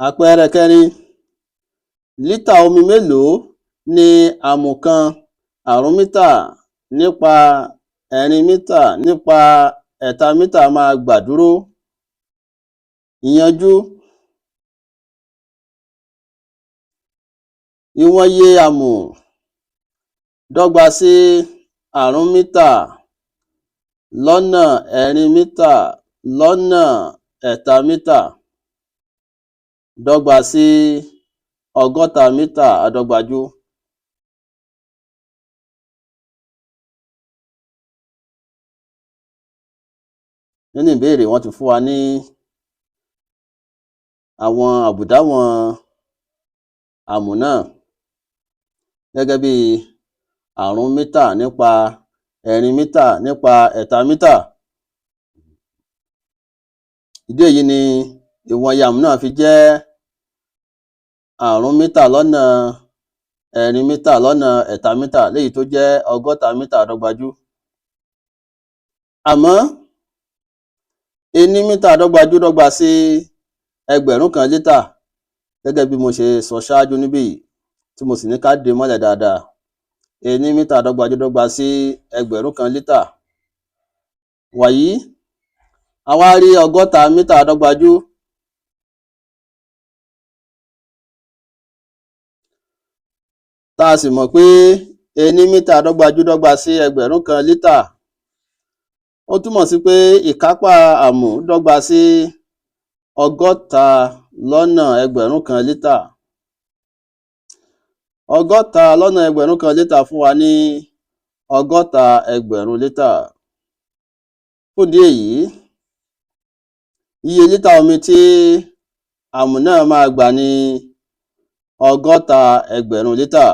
Àpẹẹrẹ kẹrin, lítà omi mélòó ni àmù kan àrún mítà nípa ẹ̀rin mítà nípa ẹ̀ta mítà máa gbà dúró? Ìyanjú. Ìwọ̀n iye àmù dọ́gba sí àrún mítà lọ́nà ẹ̀rin mítà lọ́nà ẹ̀ta mítà dọ́gba sí ọgọ́ta mítà àdọ́gbajù. Nínú ìbéèrè wọ́n ti fún wa ní àwọn àbùdáwọ̀n àmù náà gẹ́gẹ́ bí àrún mítà nípa ẹ̀rin mítà nípa ẹ̀ta mítà. Ìdí èyí ni ìwọ̀n iye àmù náà fi jẹ́ àrún mítà lọ́nà ẹ̀rin mítà lọ́nà ẹ̀ta mítà léyìí tó jẹ́ ọgọ́ta mítà àdọ́gbajù. Àmọ́ ení mítà àdọ́gbajù dọ́gba sí ẹgbẹ̀rún kan lítà gẹ́gẹ́ bí mo ṣe sọ ṣáájú níbí yìí tí mo sì ní ká dè mọ́lẹ̀ dáadáa. Ení mítà àdọ́gbajù dọ́gba sí ẹgbẹ̀rún kan lítà. Wàyí a wá rí ọgọ́ta mítà àdọ́gbajù. Tá a sì mọ̀ pé ení mítà àdọ́gbajù dọ́gba sí ẹgbẹ̀rún kan lítà. Ó túmọ̀ sí pé ìkápá àmù dọ́gba sí ọgọ́ta lọ́nà ẹgbẹ̀rún kan lítà. Ọgọ́ta lọ́nà ẹgbẹ̀rún kan lítà fún wa ní ọgọ́ta ẹgbẹ̀rún lítà. Fún ìdí èyí, iye lítà omi tí àmù náà máa gbà ní ọgọ́ta ẹgbẹ̀rún lítà.